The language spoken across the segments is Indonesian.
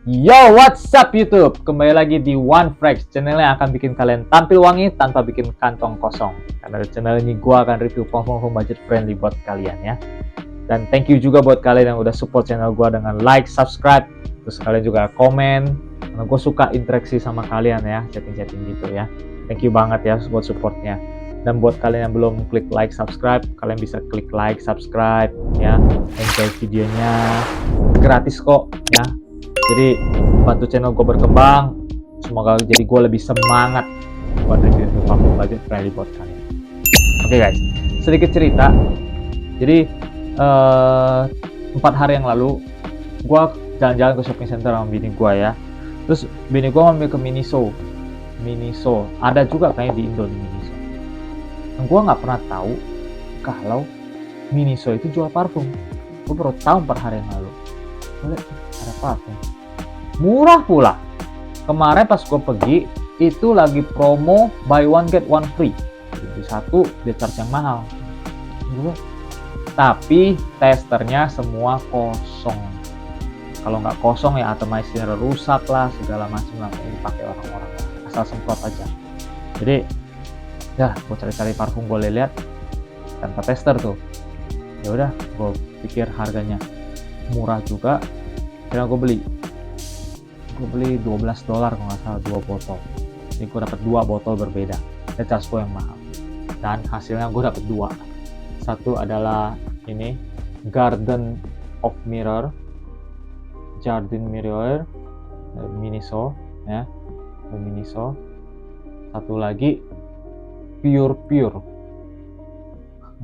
Yo, what's up YouTube? Kembali lagi di One Frax, channel yang akan bikin kalian tampil wangi tanpa bikin kantong kosong. Karena channel ini gue akan review parfum budget friendly buat kalian ya. Dan thank you juga buat kalian yang udah support channel gue dengan like, subscribe, terus kalian juga komen. Karena gue suka interaksi sama kalian ya, chatting-chatting gitu ya. Thank you banget ya buat supportnya. Dan buat kalian yang belum klik like, subscribe, kalian bisa klik like, subscribe ya. Enjoy videonya, gratis kok ya. Jadi bantu channel gue berkembang, semoga jadi gue lebih semangat buat review parfum budget friendly buat kalian. Oke guys, sedikit cerita. Jadi 4 hari yang lalu gue jalan-jalan ke shopping center sama bini gue ya. Terus bini gue ngambil ke Miniso, ada juga kayaknya di Indo di Miniso. Dan gue nggak pernah tahu kalau Miniso itu jual parfum. Gue baru tahu 4 hari yang lalu. Ada parfum murah pula. Kemarin pas gue pergi itu lagi promo buy one get one free. Jadi satu dia charge yang mahal. Tapi testernya semua kosong. Kalau nggak kosong ya atomizer rusak lah, segala macam lah yang dipakai orang-orang. Asal semprot aja. Jadi ya gue cari-cari parfum, gue lihat tanpa tester tuh. Ya udah, gue pikir harganya murah juga, akhirnya gue beli $12 kalau nggak salah 2 botol. Jadi gue dapet 2 botol berbeda, dan charge gue yang mahal, dan hasilnya gue dapet 2. Satu adalah ini Garden Mirror Miniso ya, Miniso. Satu lagi Pure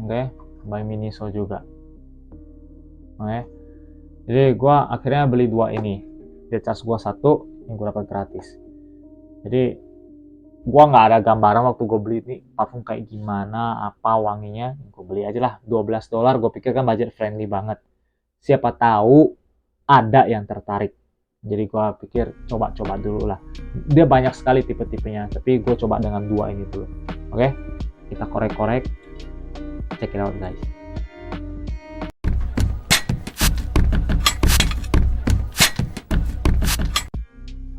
oke, by Miniso juga. Oke, jadi gue akhirnya beli 2 ini. Dia charge gue 1 yang gue dapat gratis. Jadi gue nggak ada gambaran waktu gue beli ini parfum kayak gimana, apa wanginya. Gue beli aja lah $12. Gue pikir kan budget friendly banget, siapa tahu ada yang tertarik. Jadi gue pikir coba dulu lah. Dia banyak sekali tipe-tipenya, tapi gue coba dengan 2 ini dulu. Oke, kita korek-korek, check it out guys.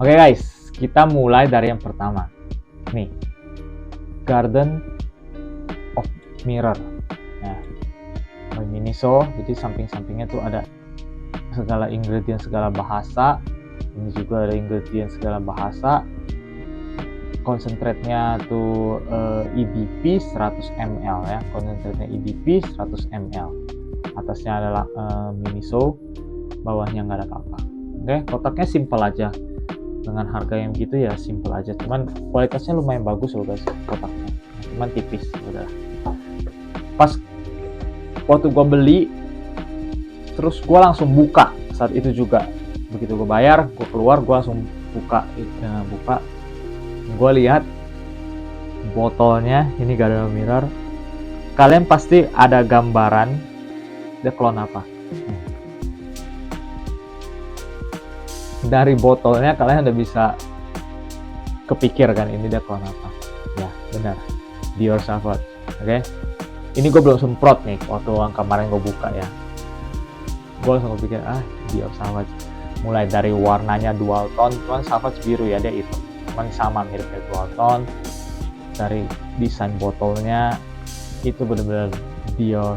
Oke guys, kita mulai dari yang pertama. Nih, Garden of Mirror. Nah, Miniso, jadi samping-sampingnya tuh ada segala ingredient segala bahasa. Ini juga ada ingredient segala bahasa. Konsentratnya tuh EDP 100 ml ya. Konsentratnya EDP 100 ml. Atasnya adalah Miniso, bawahnya nggak ada apa-apa. Oke, kotaknya simple aja. Dengan harga yang gitu ya simple aja, cuman kualitasnya lumayan bagus loh guys kotaknya, cuman tipis udah. Pas waktu gue beli terus gue langsung buka saat itu juga, begitu gue bayar gue keluar gue langsung buka gue lihat botolnya. Ini Garden Mirror, kalian pasti ada gambaran dia clone apa. Dari botolnya kalian udah bisa kepikir kan ini dia clone apa. Ya benar, Dior Sauvage. Oke, ini gue belum semprot nih waktu yang kemarin gue buka ya. Gue langsung kepikir Dior Sauvage. Mulai dari warnanya dual tone, cuman Sauvage biru ya, dia itu cuman sama miripnya dual tone. Dari desain botolnya itu benar-benar Dior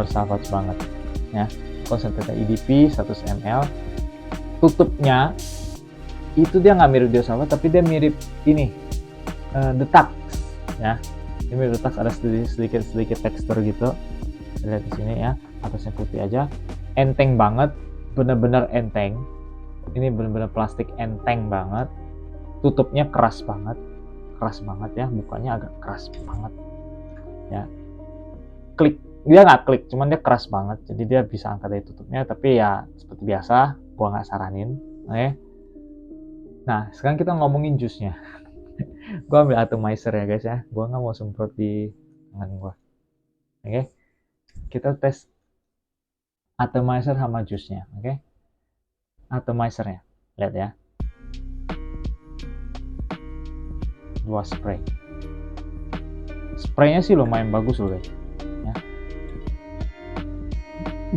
Sauvage banget ya. Konsentratnya EDP 100 ml. Tutupnya itu dia nggak mirip Dior Sauvage, tapi dia mirip ini The Tux ya. Ini mirip The Tux, ada sedikit tekstur gitu. Lihat di sini ya, atasnya putih aja, enteng banget, bener-bener enteng. Ini bener-bener plastik enteng banget. Tutupnya keras banget ya, bukanya agak keras banget ya. Klik, dia nggak klik, cuman dia keras banget, jadi dia bisa angkat dari tutupnya. Tapi ya seperti biasa gua nggak saranin. Oke, nah sekarang kita ngomongin jusnya. Gua ambil atomizer ya guys ya, gua nggak mau semprot di tangan gua. Oke, kita tes atomizer sama jusnya. Oke, atomizernya lihat ya, 2 spray. Spraynya sih lumayan bagus loh guys ya.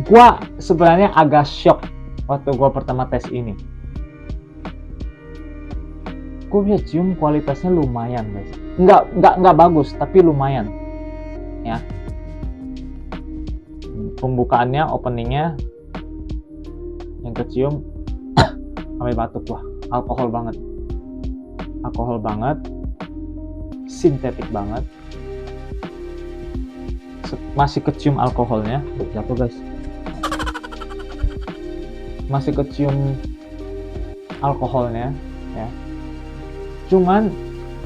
Gua sebenarnya agak shock waktu gue pertama tes ini. Gue bisa cium kualitasnya lumayan guys. Nggak bagus, tapi lumayan. Ya. Pembukaannya, openingnya, yang kecium sampai batuk gua. Alkohol banget, sintetik banget. Masih kecium alkoholnya, jatuh guys. Masih kecium alkoholnya, ya. Cuman,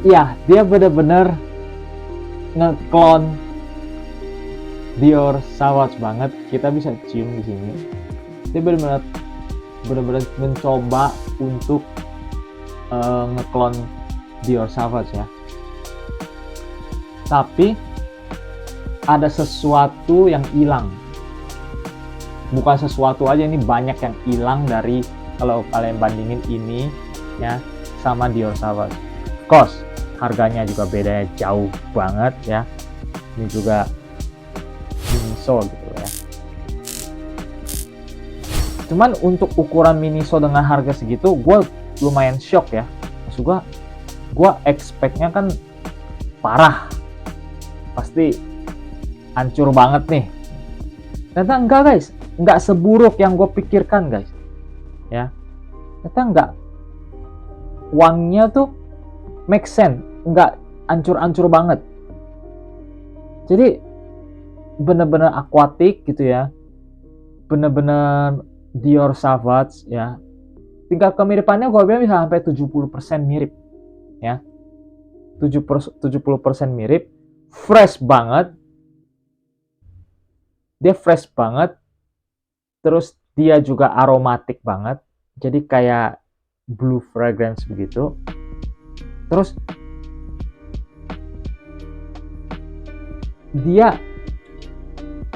ya dia bener-bener ngeklon Dior Sauvage banget. Kita bisa cium di sini. Dia bener-bener mencoba untuk ngeklon Dior Sauvage ya. Tapi ada sesuatu yang hilang. Bukan sesuatu aja, ini banyak yang hilang dari kalau kalian bandingin ini ya sama Dior Sauvage. Of course, harganya juga bedanya jauh banget ya. Ini juga Miniso gitu ya. Cuman untuk ukuran Miniso dengan harga segitu, gue lumayan shock ya. Maksud gue expect-nya kan parah, pasti hancur banget nih. Ternyata enggak guys, enggak seburuk yang gue pikirkan guys. Ya, ternyata enggak. Uangnya tuh make sense, enggak hancur-hancur banget. Jadi bener-bener aquatic gitu ya, bener-bener Dior Sauvage ya. Tingkat kemiripannya gue bilang bisa sampai 70% mirip ya. 70% mirip, fresh banget. Dia fresh banget, terus dia juga aromatik banget, jadi kayak blue fragrance begitu. Terus dia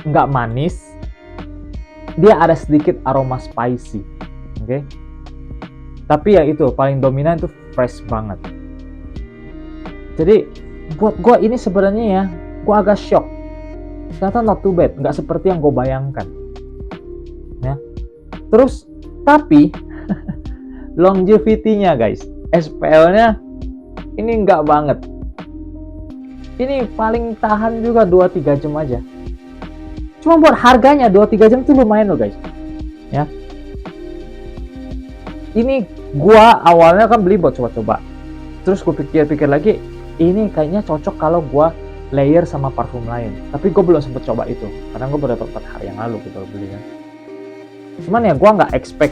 nggak manis, dia ada sedikit aroma spicy, oke? Tapi ya itu paling dominan itu fresh banget. Jadi buat gue ini sebenarnya ya, gue agak shock. Ternyata not too bad, nggak seperti yang gue bayangkan. Ya. Terus tapi longevity-nya guys, SPL-nya ini nggak banget. Ini paling tahan juga 2-3 jam aja. Cuma buat harganya 2-3 jam tuh lumayan loh guys. Ya. Ini gua awalnya kan beli buat coba-coba. Terus gue pikir-pikir lagi, ini kayaknya cocok kalau gua layer sama parfum lain. Tapi gue belum sempet coba itu, karena gue baru 4 hari yang lalu gitu beli kan. Cuman ya gue nggak expect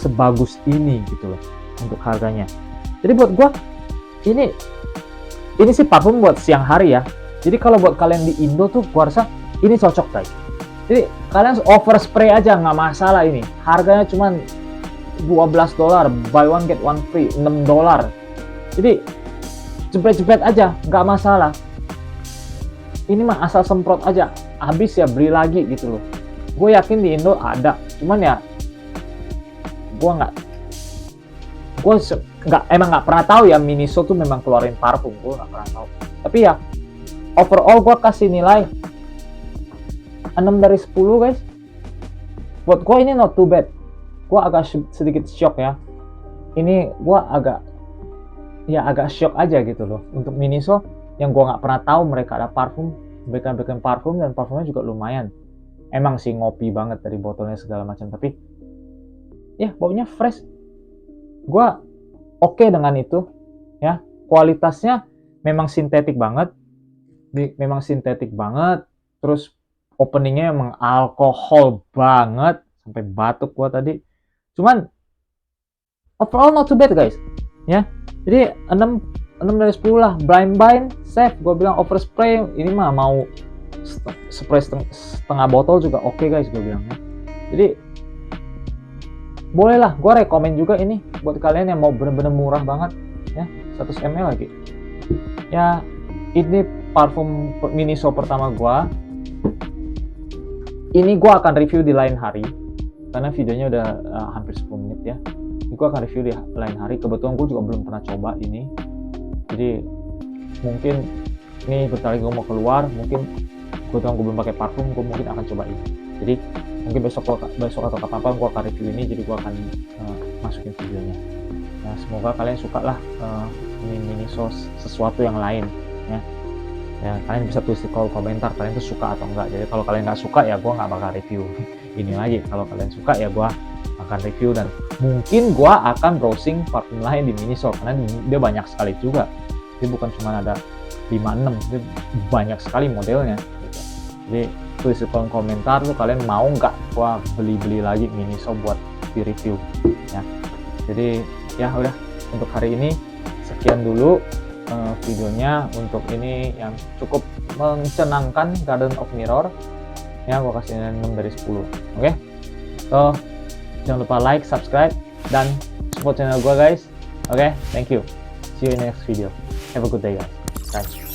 sebagus ini gitu loh untuk harganya. Jadi buat gue ini sih parfum buat siang hari ya. Jadi kalau buat kalian di Indo tuh gue rasa ini cocok guys. Jadi kalian overspray aja nggak masalah ini. Harganya cuman $12, buy one get one free, $6. Jadi jepret-jepret aja, nggak masalah. Ini mah asal semprot aja, habis ya beli lagi gitu loh. Gue yakin di Indo ada, cuman ya gue emang nggak pernah tahu ya Miniso tuh memang keluarin parfum, gue nggak pernah tahu. Tapi ya overall gue kasih nilai 6 dari 10 guys. Buat gue ini not too bad. Gue agak sedikit shock ya. Ini gue agak shock aja gitu loh untuk Miniso yang gue nggak pernah tahu mereka ada parfum, bikin parfum, dan parfumnya juga lumayan. Emang sih ngopi banget dari botolnya segala macam, tapi ya baunya fresh. Gue oke dengan itu ya. Kualitasnya memang sintetik banget, terus openingnya emang alkohol banget sampai batuk gue tadi. Cuman overall not too bad guys ya. Jadi 6 dari 10 lah. Blind safe, gue bilang overspray ini mah mau spray setengah botol juga oke guys, gue bilang ya. Jadi boleh lah, gue rekomen juga ini buat kalian yang mau bener-bener murah banget ya, 100 ml lagi ya. Ini parfum Miniso pertama gue. Ini gue akan review di lain hari karena videonya udah hampir 10 menit ya. Gue akan review di lain hari. Kebetulan gue juga belum pernah coba ini, jadi mungkin ini bentar lagi gue mau keluar, mungkin kebetulan gue belum pakai parfum, gue mungkin akan coba ini. Jadi mungkin besok atau kapan-kapan gue akan review ini, jadi gue akan masukin videonya. Nah, semoga kalian suka lah mini sesuatu yang lain ya. Kalian bisa tulis di kolom komentar kalian tuh suka atau enggak. Jadi kalau kalian nggak suka ya gue nggak bakal review ini lagi. Kalau kalian suka ya gue akan review, dan mungkin gue akan browsing parfum lain di Miniso karena dia banyak sekali juga. Dia bukan cuma ada 5-6, dia banyak sekali modelnya gitu. Jadi tulis di kolom komentar tuh kalian mau nggak gue beli lagi Miniso buat di review ya. Jadi ya udah, untuk hari ini sekian dulu videonya. Untuk ini yang cukup mencenangkan, Garden of Mirror ya, gue kasih 6 dari 10. Oke? So jangan lupa like, subscribe, dan support channel gue guys. Oke? Thank you, see you in the next video. Have a good day guys. Bye.